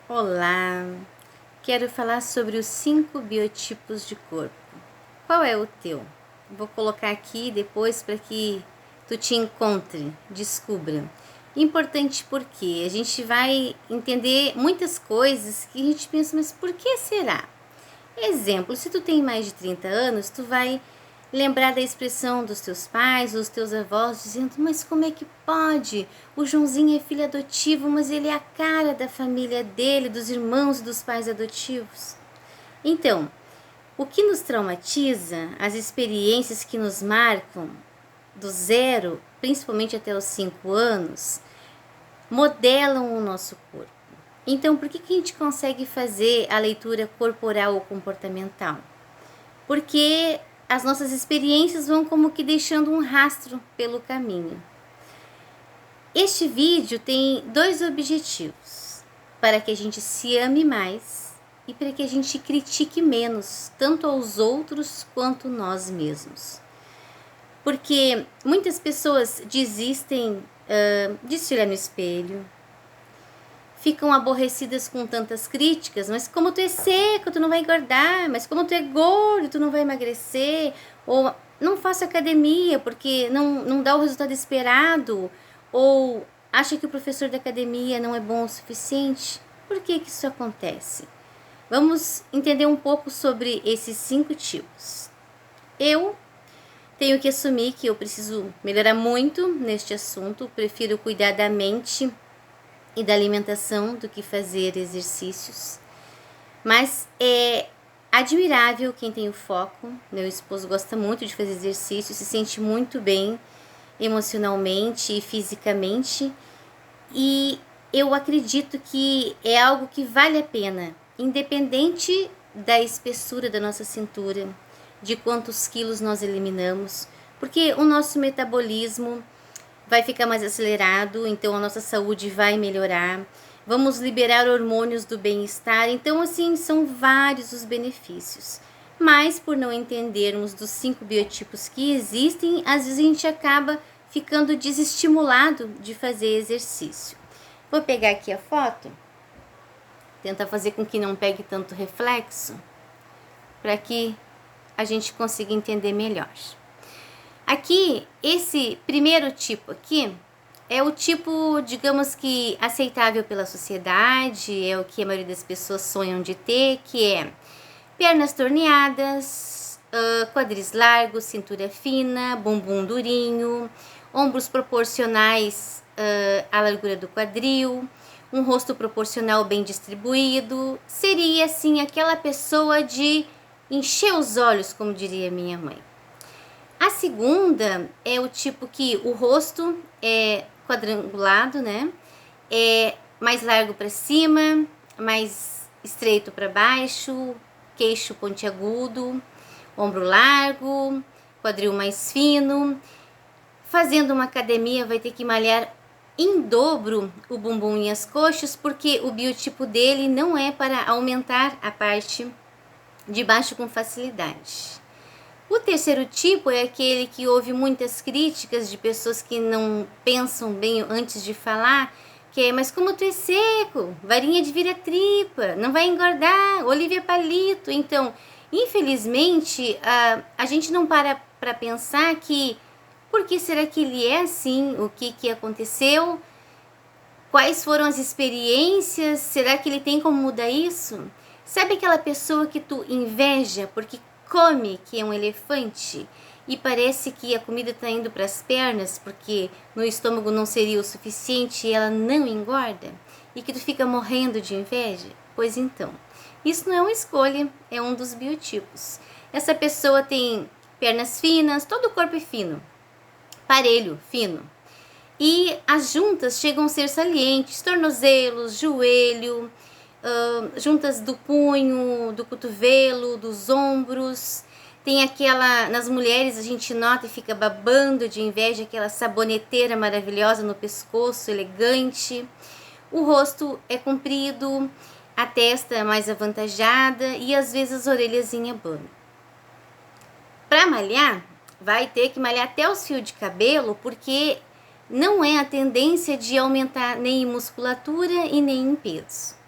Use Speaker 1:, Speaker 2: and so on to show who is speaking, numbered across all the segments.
Speaker 1: Olá, quero falar sobre os 5 biotipos de corpo. Qual é o teu? Vou colocar aqui depois para que tu te encontre, descubra. Importante porque a gente vai entender muitas coisas que a gente pensa, mas por que será? Exemplo, se tu tem mais de 30 anos, tu vai lembrar da expressão dos teus pais, dos teus avós, dizendo, mas como é que pode? O Joãozinho é filho adotivo, mas ele é a cara da família dele, dos irmãos e dos pais adotivos. Então, o que nos traumatiza, as experiências que nos marcam do 0, principalmente até os 5 anos, modelam o nosso corpo. Então, por que a gente consegue fazer a leitura corporal ou comportamental? Porque as nossas experiências vão como que deixando um rastro pelo caminho. Este vídeo tem 2 objetivos: para que a gente se ame mais e para que a gente critique menos, tanto aos outros quanto nós mesmos. Porque muitas pessoas desistem de se olhar no espelho, ficam aborrecidas com tantas críticas, mas como tu é seco, tu não vai engordar, mas como tu é gordo, tu não vai emagrecer, ou não faço academia porque não dá o resultado esperado, ou acha que o professor da academia não é bom o suficiente. Por que isso acontece? Vamos entender um pouco sobre esses 5 tipos. Eu tenho que assumir que eu preciso melhorar muito neste assunto, prefiro cuidar da mente e da alimentação do que fazer exercícios. Mas é admirável quem tem o foco. Meu esposo gosta muito de fazer exercício, se sente muito bem emocionalmente e fisicamente. E eu acredito que é algo que vale a pena, independente da espessura da nossa cintura, de quantos quilos nós eliminamos, porque o nosso metabolismo vai ficar mais acelerado, então a nossa saúde vai melhorar, vamos liberar hormônios do bem-estar, então assim, são vários os benefícios. Mas por não entendermos dos 5 biotipos que existem, às vezes a gente acaba ficando desestimulado de fazer exercício. Vou pegar aqui a foto, tentar fazer com que não pegue tanto reflexo, para que a gente consiga entender melhor. Aqui, esse primeiro tipo aqui é o tipo, digamos que, aceitável pela sociedade, é o que a maioria das pessoas sonham de ter, que é pernas torneadas, quadris largos, cintura fina, bumbum durinho, ombros proporcionais à largura do quadril, um rosto proporcional bem distribuído. Seria, assim, aquela pessoa de encher os olhos, como diria minha mãe. A segunda é o tipo que o rosto é quadrangulado, né? É mais largo para cima, mais estreito para baixo, queixo pontiagudo, ombro largo, quadril mais fino. Fazendo uma academia vai ter que malhar em dobro o bumbum e as coxas, porque o biotipo dele não é para aumentar a parte de baixo com facilidade. O terceiro tipo é aquele que houve muitas críticas de pessoas que não pensam bem antes de falar, que é, mas como tu é seco, varinha de vira-tripa, não vai engordar, Olivia Palito. Então, infelizmente, a gente não para pensar que, por que será que ele é assim, o que aconteceu, quais foram as experiências, será que ele tem como mudar isso? Sabe aquela pessoa que tu inveja porque come que é um elefante e parece que a comida está indo para as pernas porque no estômago não seria o suficiente e ela não engorda? E que tu fica morrendo de inveja? Pois então, isso não é uma escolha, é um dos biotipos. Essa pessoa tem pernas finas, todo o corpo é fino, parelho, fino. E as juntas chegam a ser salientes, tornozelos, joelho, juntas do punho, do cotovelo, dos ombros. Tem aquela, nas mulheres a gente nota e fica babando de inveja, aquela saboneteira maravilhosa no pescoço, elegante. O rosto é comprido, a testa é mais avantajada e às vezes as orelhas em abano. Para malhar, vai ter que malhar até os fios de cabelo, porque não é a tendência de aumentar nem em musculatura e nem em peso.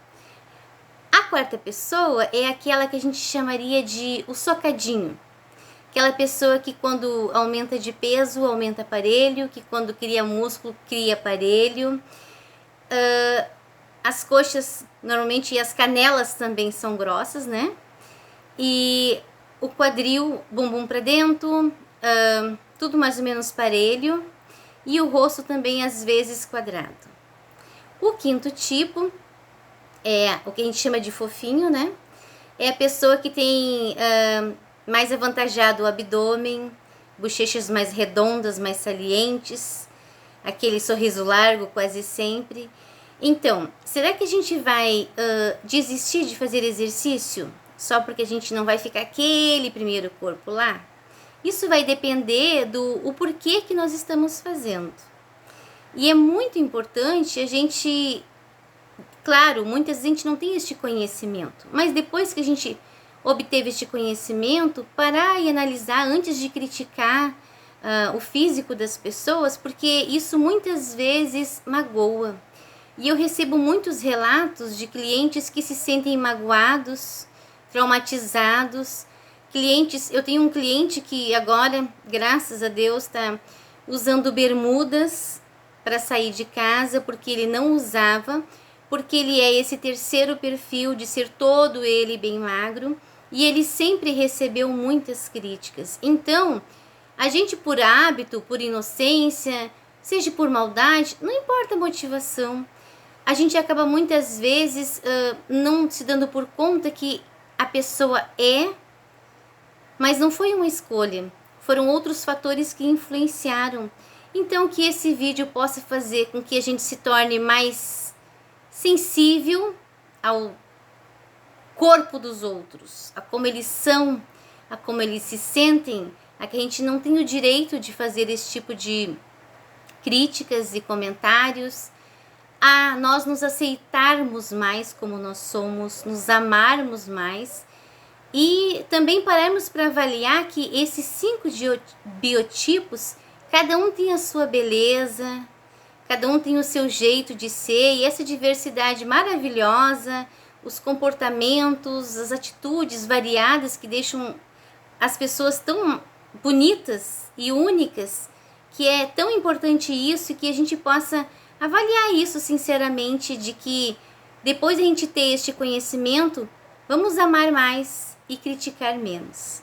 Speaker 1: quarta pessoa é aquela que a gente chamaria de o socadinho. Aquela pessoa que quando aumenta de peso, aumenta aparelho, que quando cria músculo, cria aparelho. As coxas, normalmente, e as canelas também são grossas, né? E o quadril, bumbum para dentro, tudo mais ou menos parelho. E o rosto também, às vezes, quadrado. O quinto tipo é o que a gente chama de fofinho, né? É a pessoa que tem mais avantajado o abdômen, bochechas mais redondas, mais salientes, aquele sorriso largo quase sempre. Então, será que a gente vai desistir de fazer exercício só porque a gente não vai ficar aquele primeiro corpo lá? Isso vai depender do porquê que nós estamos fazendo. E é muito importante a gente... Claro, muitas vezes a gente não tem este conhecimento, mas depois que a gente obteve este conhecimento, parar e analisar antes de criticar o físico das pessoas, porque isso muitas vezes magoa. E eu recebo muitos relatos de clientes que se sentem magoados, traumatizados. Eu tenho um cliente que agora, graças a Deus, está usando bermudas para sair de casa, porque ele não usava, porque ele é esse terceiro perfil de ser todo ele bem magro, e ele sempre recebeu muitas críticas. Então, a gente por hábito, por inocência, seja por maldade, não importa a motivação, a gente acaba muitas vezes não se dando por conta que a pessoa mas não foi uma escolha, foram outros fatores que influenciaram. Então, que esse vídeo possa fazer com que a gente se torne mais sensível ao corpo dos outros, a como eles são, a como eles se sentem, a que a gente não tem o direito de fazer esse tipo de críticas e comentários, a nós nos aceitarmos mais como nós somos, nos amarmos mais e também pararmos para avaliar que esses 5 biotipos, cada um tem a sua beleza, cada um tem o seu jeito de ser, e essa diversidade maravilhosa, os comportamentos, as atitudes variadas que deixam as pessoas tão bonitas e únicas, que é tão importante isso, e que a gente possa avaliar isso sinceramente, de que depois de a gente ter este conhecimento, vamos amar mais e criticar menos.